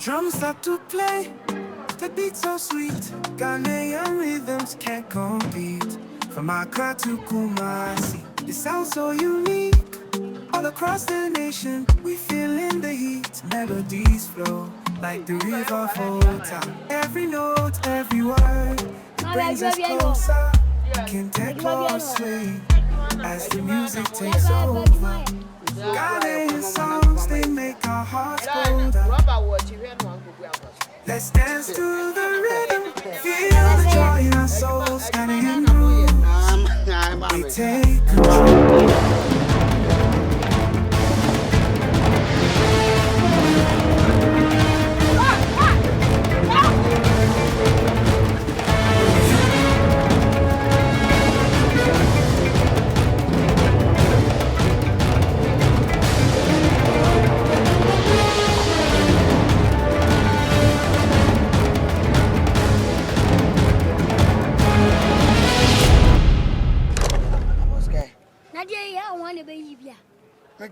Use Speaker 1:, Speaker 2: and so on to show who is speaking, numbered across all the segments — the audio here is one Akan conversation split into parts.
Speaker 1: drums start to play, the beat so sweet. Ghanaian rhythms can't compete. From Accra to Kumasi, the sound so unique. All across the nation, we feeling the heat. Melodies flow like the river Volta. Every note, every word, it brings us closer. Can take more sway as the music takes over. Ghanaian songs, they make our hearts bolder. Let's dance to the rhythm, feel the joy in our souls. Ghanaian grooves, they take control.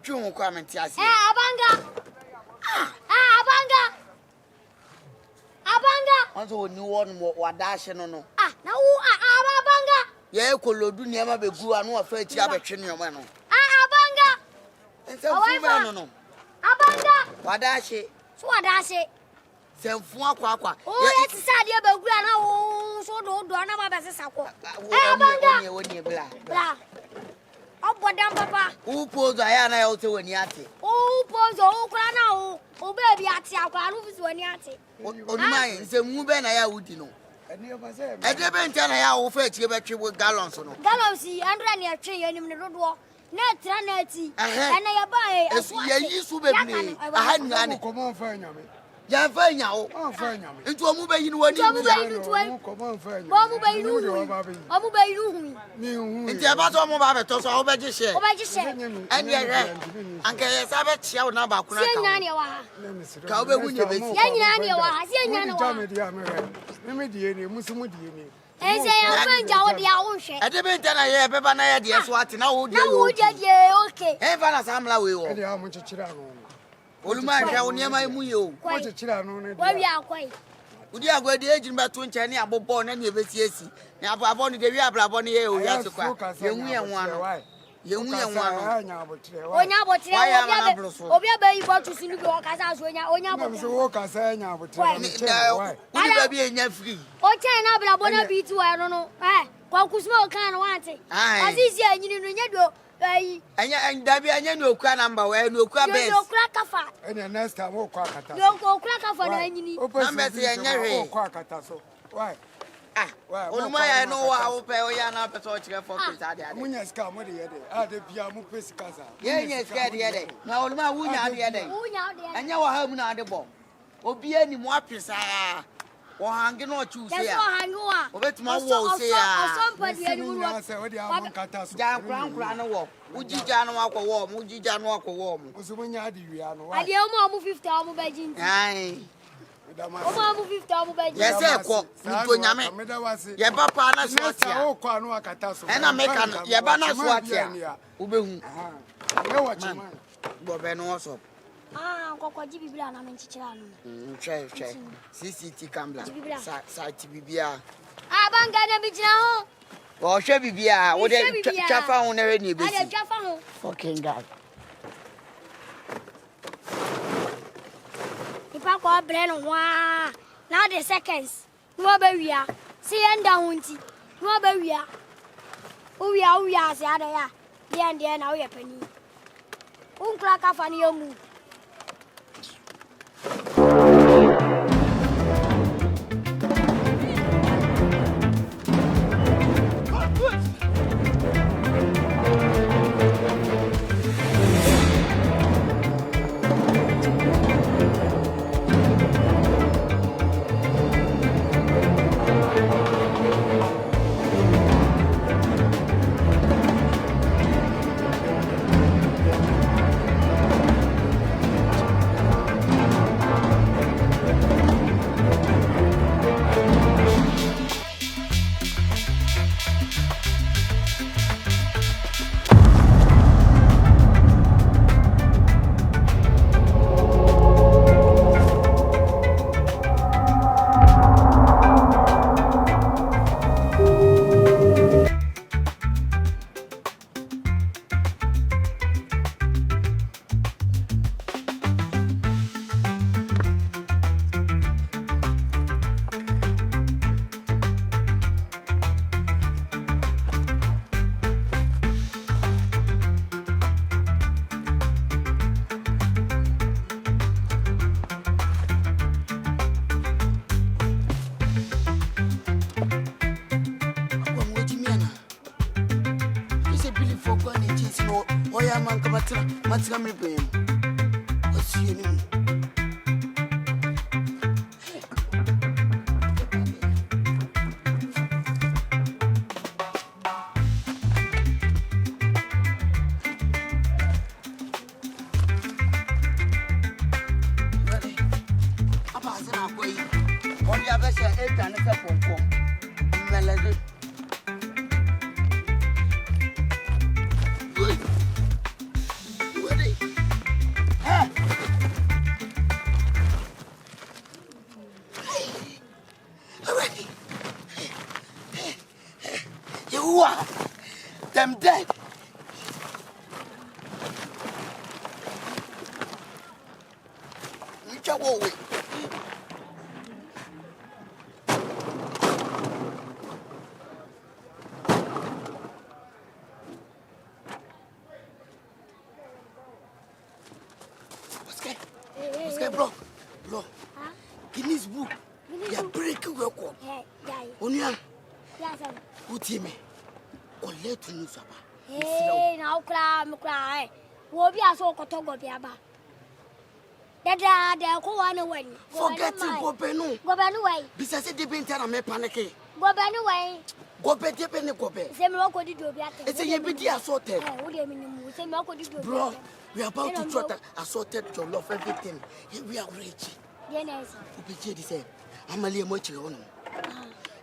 Speaker 2: June comment, yes.
Speaker 3: Abanga.
Speaker 2: Also, new one more dashing on.
Speaker 3: No, Abanga.
Speaker 2: Yeah, Colodu never be good. I know a fair job at Chinio Mano.
Speaker 3: Abanga.
Speaker 2: And so, Abanga. What does she?
Speaker 3: What does she?
Speaker 2: Send Fuaqua.
Speaker 3: Oh, it's sad, you have a grana, so don't do another Sako. Abanga. Oh, Papa.
Speaker 2: Who pulls Diana also when Yati?
Speaker 3: Oh, pose, oh, Grana, oh, baby, Yati, when Yati.
Speaker 2: On mine, the Muben I would know. I never tell I will fetch you back with gallons.
Speaker 3: Gallons, and run your tree and in the road walk. Net, and I buy
Speaker 2: as we used to be. I had none. Come on, Fanya. Javanya, into a movie in one. Come on, Fanya. It's about all about us. I'll bet you say. And yet, Uncle Sabbath shall not back. Cowboy, when you visit I didn't tell I have ever had the swat now. Okay. Ever Samla will. Ulman shall near my muyo. What's a child?
Speaker 3: Where we are quite.
Speaker 2: Would you have got the agent by 20 and about born and you VCS? Now, I want to give you a blabony. You have to crack. You will one. You will one.
Speaker 3: Oh, now, but I am able to see you walk as when you're on your walk as I know. Why
Speaker 2: be in your free?
Speaker 3: Oh, I want to be too. I don't know. Eh, Quakusmo can't want it. I see you know.
Speaker 2: And Dabby, I know crack number where no crab is.
Speaker 3: No crack a fat.
Speaker 4: And the next time, we'll crack at us.
Speaker 3: No crack a fat.
Speaker 4: Open crack at us. Why?
Speaker 2: Oh, my, I know how to pay Oyana Pesocha for
Speaker 4: Munyas come with the other. The Piamu Piscasa.
Speaker 2: Yes, get the other. Now, my Wunya the other. And you are home now the ball. Or be any more precise. Or hanging or choose here. Or bet my walls here.
Speaker 4: Somebody else.
Speaker 2: Ground walk. Would you Jan walk a warm? Would you Jan walk a warm?
Speaker 4: Musunya,
Speaker 3: I don't move 50 hours by Jim.
Speaker 2: Aye.
Speaker 3: Oh, 50 hours by Jim.
Speaker 2: Yes, sir. Your papa, and I make an Yabana Swatia. Ube. Boben also.
Speaker 3: Ah, Coco Gibran, I'm in Chichan.
Speaker 2: CCT Cambla. Site Bibia.
Speaker 3: Abanga Bijao.
Speaker 2: Or Chevy Bia, what a Jaffa on any basis.
Speaker 3: Fucking God. If I call Brennan, now the seconds. No barrier. See and down. No barrier. We are, the other. The end, now you're penny. Unclack a funny move.
Speaker 2: Just know, why am I coming to me? What's your name? Them dead. You can't walk away. What's bro? Bro. Give me this book. You break your record. Onion.
Speaker 3: Yes, sir.
Speaker 2: Who team me? Let me suffer.
Speaker 3: Hey, now cry. We'll be a so called Biaba. That they're going away.
Speaker 2: Forget to go Benu.
Speaker 3: Go away.
Speaker 2: Besides, they didn't tell me panic.
Speaker 3: Go away.
Speaker 2: Go back, go back.
Speaker 3: Same local did you be at
Speaker 2: it's a bit assorted.
Speaker 3: Same local did you
Speaker 2: bro. We are about to try assorted your love everything. We are rich.
Speaker 3: Yes,
Speaker 2: Upi say, I'm a little much on.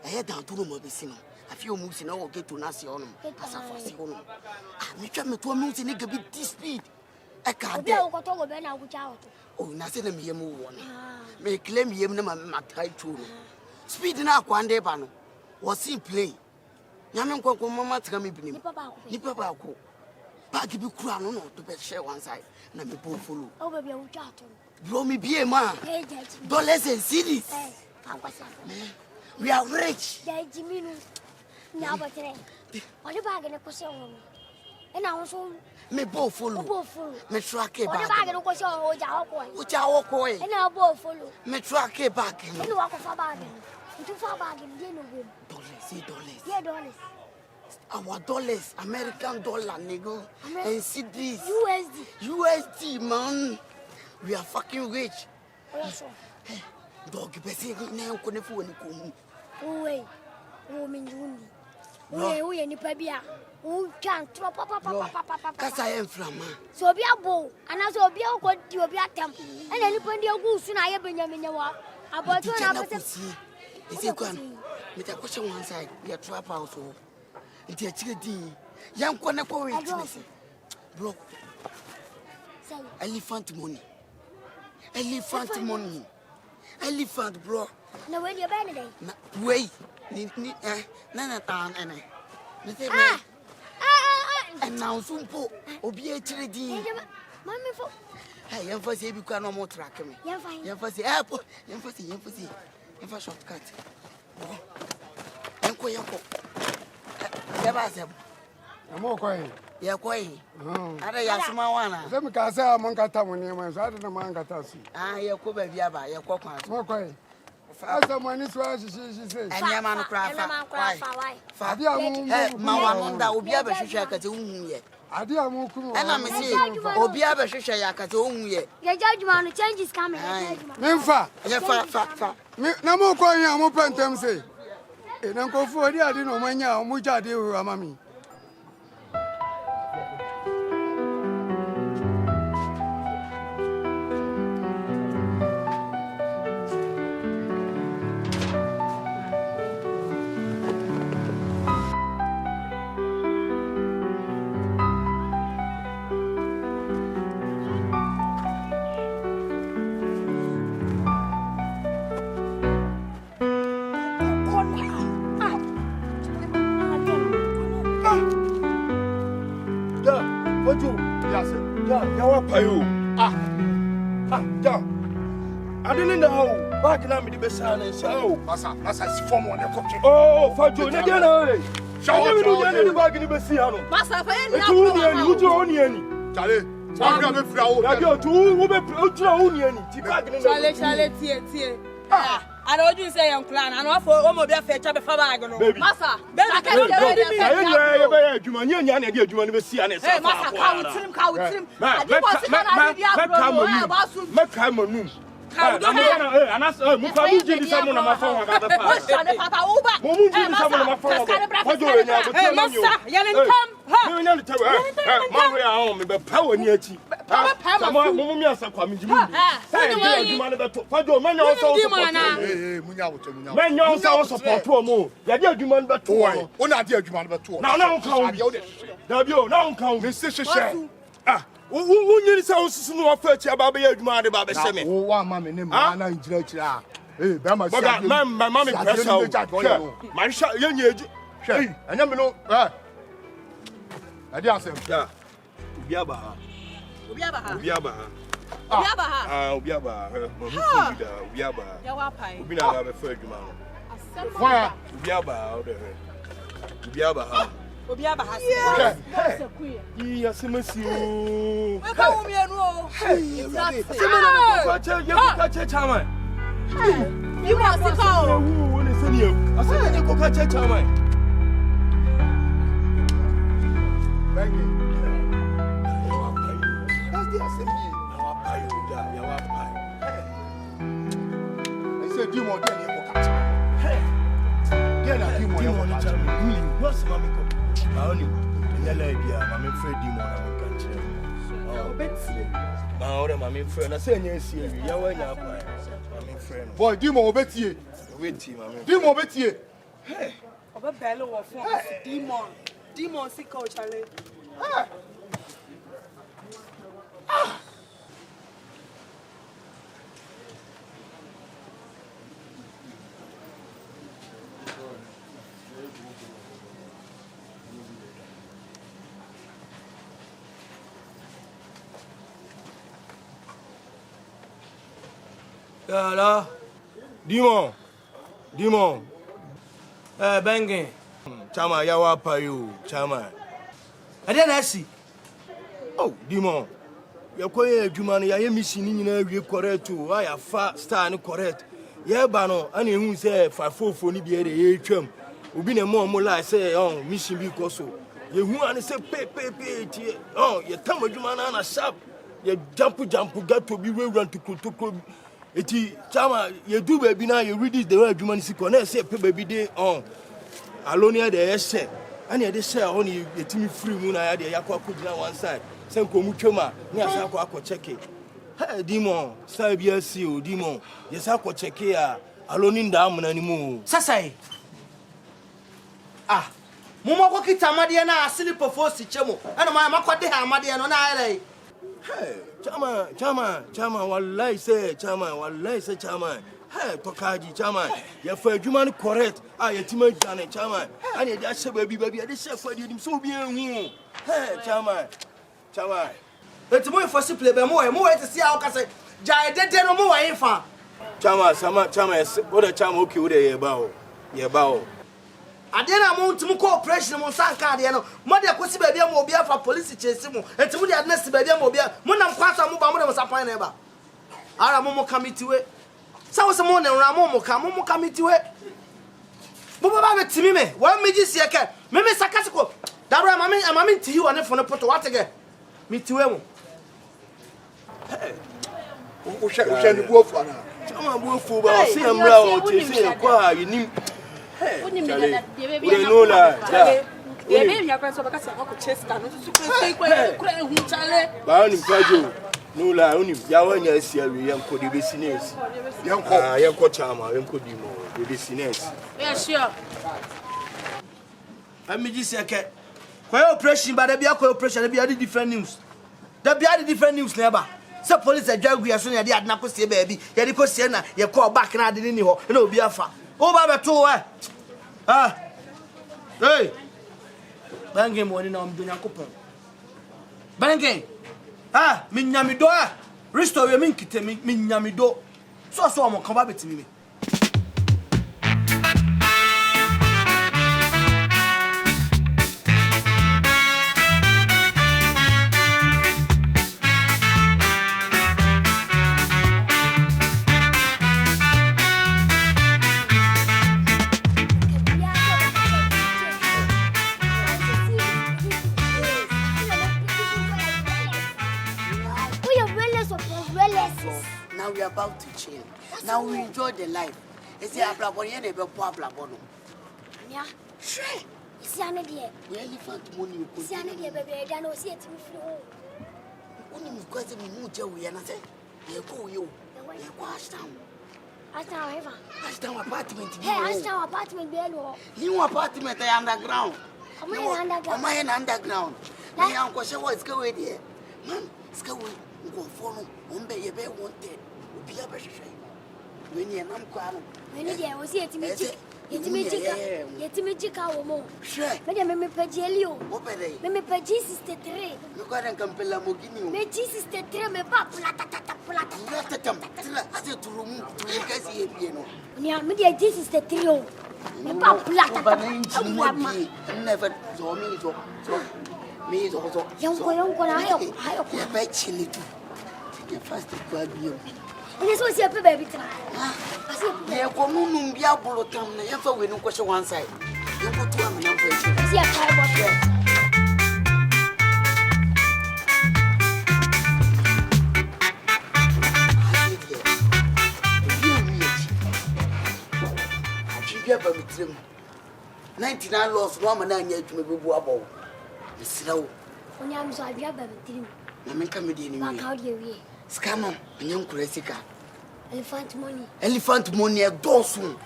Speaker 2: I had down to room of the scene. A few moves in our get to Nasi on him. As a fussy on him. I come to a moves in a bit this speed. I can't go to a banner which out. Oh, nothing of me move one. May claim him my tight too. Speed enough one day, Bano. Was he play? Yaman Coco Mamma Trammy Nipapa. Baggy crown to be share one side. And I'm a poor fool.
Speaker 3: Over your chat.
Speaker 2: Blow me be a man. Dollars and cities. We are rich.
Speaker 3: Now, but today, what about a question? And I also
Speaker 2: me both follow. Me track a bag. Which I walk away.
Speaker 3: And I'll both follow.
Speaker 2: Me track a bag.
Speaker 3: And you walk off a bargain. Too far bargain,
Speaker 2: dollars.
Speaker 3: Yeah, dollars.
Speaker 2: Our dollars, American dollar, nigga. And CDs. USD, man. We are fucking rich. Dog, you now couldn't fool any.
Speaker 3: Oh, wait. Oh, mean, oh, any pabia. Oh, can't drop papa.
Speaker 2: Because I am from.
Speaker 3: So be a bow, and as a beer got you be a temple. And anybody goes soon, I have been in your walk. About you and I see.
Speaker 2: Is it gone? With a question one side, we are trap house. It's a chicken. Young Quanaco, bro. Elephant money. Elephant, bro.
Speaker 3: No, when you're bad,
Speaker 2: wait. Nana town and and now soon po obi a chiredi
Speaker 3: Mammy for
Speaker 2: hey yan fa say bi kwa no mo track me yan fa say airport yan fa shortcut yan ko ya ba se
Speaker 4: Amo kwai.
Speaker 2: Ya kwai ada ya suma wana
Speaker 4: Ze mi ka say amon kata mo ni mo so ada na man kata si
Speaker 2: ya ko ba bia ba ya ko kwan
Speaker 4: mo kwai asa mo ni so she say
Speaker 2: anya ma no craft fa
Speaker 4: adi amu
Speaker 2: ma wa no da obi a ba hwehwe akate unhu ye
Speaker 4: adi amu kumu
Speaker 2: na me say obi a ba hwehwe ya akate unhu ye
Speaker 3: the judgment no change is coming
Speaker 4: Memfa
Speaker 2: ya fa
Speaker 4: na mo ko yan mo pentem say e na ko fu odi adi no manya mo jade o amami I didn't know. Back now, me the best and so. Massa, si form on the coach. Oh, Fajo, na gena. Show me do any bag in the best. Massa, you do only any. Charlie, I'm going to flow. I go to who be ultra only any. Charlie, tie.
Speaker 5: I know you say young clan. I know for omo be afecha be fa bag no. Masa, be na ka
Speaker 4: you
Speaker 5: Hey, masa ka wutrim. Adi boss ka na adi abro.
Speaker 4: Who you say was no fetch about your man about the same?
Speaker 6: Oh, one mammy named Anna in Chile. Hey, Bama,
Speaker 4: my mammy press out. My shot, young age. Hey, I never know. I just said, Biaba. Biaba. We not have a third man.
Speaker 6: Fire.
Speaker 4: Biaba.
Speaker 5: Yes.
Speaker 4: Yes, monsieur.
Speaker 5: We come here no.
Speaker 4: You
Speaker 5: want to call?
Speaker 4: Who is in you? I said, you go catch a chama.
Speaker 6: Thank you.
Speaker 4: That's the assembly. Now I pay you.
Speaker 6: I said, you want to catch. Get a few more.
Speaker 4: What's Mammy? I only I'm afraid demon. I'm my friend. I say, yes, you're my friend.
Speaker 6: Boy, do more Betty.
Speaker 4: Wait, him,
Speaker 6: Do more Betty.
Speaker 5: Hey, of a bellow of demon sick coach, Charlie.
Speaker 4: Hello, Demon.
Speaker 7: Banging.
Speaker 4: Chama, yawa payo, Chama.
Speaker 7: I didn't see.
Speaker 4: Oh, Demon. You're quite a man. I am missing in a correct too. I have fat star correct. Yeah, Bano, and you say 5-4 for the HM. We've been a more like say, oh, missing because so. You want to say, pay. Oh, you tell me, you man, on a shop. You jump, got to be run to Eti chama you do baby now you read this the way human is connect say baby dey on alonia dey say and you dey say on you timi free mu na ya dey yakwa kudina one side say nkomu twema ni asa akwa check it hey demon say bia si o demon yes akwa check ya aloni nda amuna ni mu
Speaker 7: Sasai. Mumo ko kita amade na asili pofo si chemo. Ana ma makode ha amade no na ayele.
Speaker 4: Hey, Chama, wallahi say, Chama. Hey, Tokaji, Chama. Your first human correct. I team Janet, Chama. And you just say, baby, I just say for you, so be a Hey, Chama.
Speaker 7: It's more for simple, but more to see how can say, Jai did no more infant.
Speaker 4: Chama, what a Chama okay with a bow.
Speaker 7: I didn't want to cooperation on Sanka, Mother could see baby mobile for police chasing him, and to the adness baby mobile, Monam Passa Mobile was a fine ever. Aramomo coming to it. So some morning Ramomo coming to it. Mobile to me, one major see a cat, Mimi Sakasco. That I'm in to you and for the photo what again. Me to him.
Speaker 6: Who shall you go for now?
Speaker 4: Chama, go for see him round, say, quiet, you need. Hey, we know that.
Speaker 5: Yeah, baby, your friends are going to chase down.
Speaker 4: No lie, only Yawan Sierra, young Cody business. Young Cochama, young Cody more, the business.
Speaker 5: Yeah, sure.
Speaker 7: I'm just a cat. Cooperation, but there be a cooperation, there be different news. There be different news never. Some police are driving as soon as they had not see baby. You had to say, you call back and I didn't know, and it'll be a far. Oh, Baba, too, hey, Banging morning, I'm doing a couple. Banging, Minyamido, restore your minkite, Minyamido. So I'm going to come back to me.
Speaker 2: floor. Now we are about to chill. Now we enjoy the life. Is it a blabon? Never poor blabon.
Speaker 3: Yeah.
Speaker 2: Sure.
Speaker 3: See, I need it.
Speaker 2: We elephant money.
Speaker 3: See, I need it, baby. I don't see it.
Speaker 2: Only because we move to we and I say, you go you. You wash down.
Speaker 3: Ashdown
Speaker 2: apartment.
Speaker 3: Hey, Ashdown apartment, Bello.
Speaker 2: You apartment underground.
Speaker 3: Am I
Speaker 2: underground? My uncle said, what's going here? Man, it's going to go for no be a bear wanted. Be a better shape. When you're not crying, when you was here to meet you. Yet to meet you, Cowmo. Sure. Madame Pagelio. Meme Pagis is the three. You got a compella Mogini. Magis is the three, me pop, as you to remove to Cassie piano. Near media, this is the trio. Me pop, never saw me so. Me also. Young, I bet chilly too. Take a fast to this was your baby. I come on, be able to come. Never win question one side. You put 2 number. See a car. I 99 lost 1 man yet to me go above. Slow. When I'm so I have a dream. I make a median. How do you Scammer, young Cressica. Elephant money a dozen.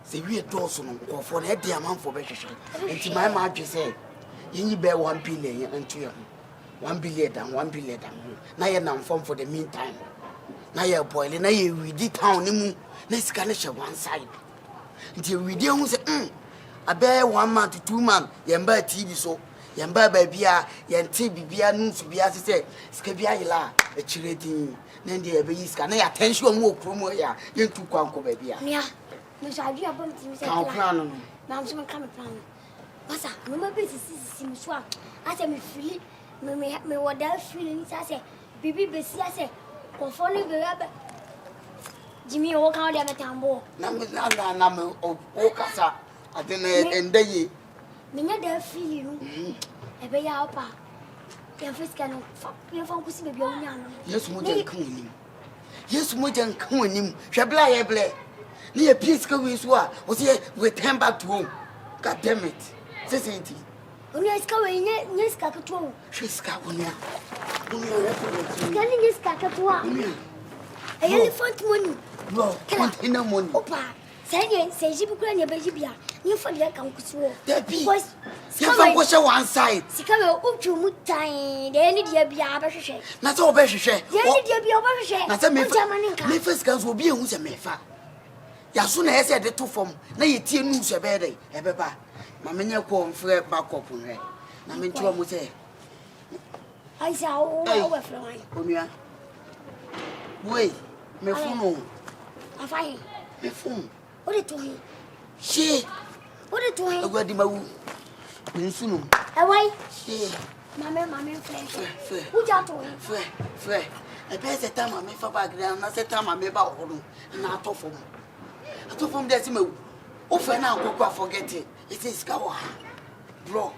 Speaker 2: Say we a dozen or for a diamond for better. And to my mother said, you bear 1 billion and 2 1 billion and 1 billion. Now you're not form for the meantime. Now you're boiling, now you read it town, let's garnish one side. Until we don't say, I bear 1 month to 2 months, yamba TV so. Yamba baby, yanti bibia nunsu bia se skabia ila a chireti nende ebis can attention mo promo ya yentu kwanko baby ya no shadi abom ti say plan na am so come plan masa no ma be sim so ase me feel me wada feeling say bibi be si ase konfoni be ya Jimmy o kan dia metambo na me o kasa adene endaye Minha da filho, bem a opa. Eu fiz que não, eu vou conseguir beber não. Yes, muito caninho. Yes, muito caninho. Já blá. Nem a piece que we saw. Você we turn back to home. God damn it. Você sente? O minha escala nem escala que tu. Você escala o minha. Ninguém escala que tu. É elefante money. Não, container money. Opa. Say you could never be you for the council. Because one side. Sicamo, Uchu Mutai, the end of the Abashe. Not all Bashe. The end of the Abashe. Not a me first girls will be a Musamefa. Yasun has said the 2 form. Now you tear news a better. Ebeba. Mamma called for a back up on her. I mean, 2 would say. I saw all flying. Omia. Wait, me phone. I find me phone. What are you doing? She. What are you doing? I'm going to go. Minsuno. Away. She. Mamma, fresh. Who got to him? Fresh. I bet the time I made for background. I said, time I made about home. And I told him. I told him that's me. Oh, for now, go forget it. It is Kawa. Bro.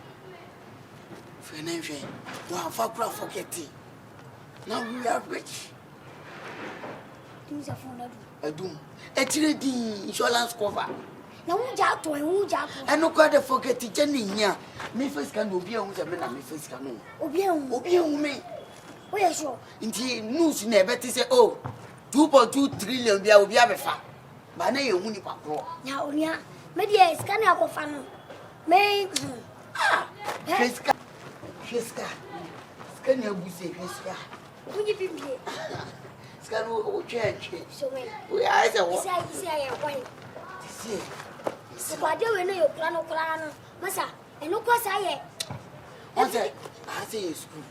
Speaker 2: Financial. Wow, forget it. Now we are rich. Things are for I do. A trading insurance cover. Now, who jack? I no quite forget it, Jenny. Me first can be on the men, me first can. Obion me. Where so? Indeed, news never to say, oh, 2.2 trillion be a fat. But now you money patrol. Now, yeah, maybe it's can have a fan. May Fiska. Can you say Fiska? Will you be here? Scanu change. So we are the one. Say I am going. See. So I don't know your plan of plan. Massa, and no cause I say school.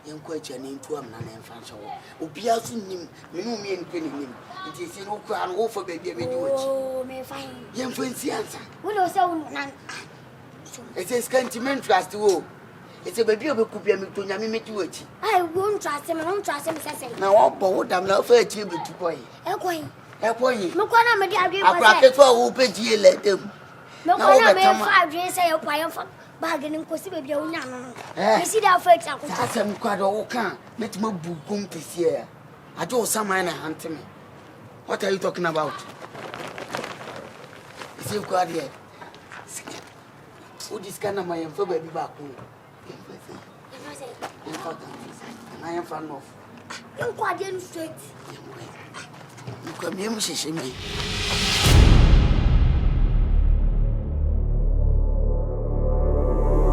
Speaker 2: Young question into a man and fancy. Obia soon him, me and Penny. It is no crown over baby. Oh, may find young fancy answer. What was so none? It is sentiment trust to all. It's a baby of a coupé to Yami to it. I won't trust him, I don't trust him. Now, I'll board them now for a tube to boy. A boy. No one am I for open to let them. No one am 5 days say a pile for bargaining possible. I see that for example. That's some quite all can. Let me book home this year. I just some man hunting me. What are you talking about? Is you quiet here? Who this kind of my info baby back home? I am fan of.
Speaker 3: You quiet straight.
Speaker 2: You come here, Mrs. Shimmy.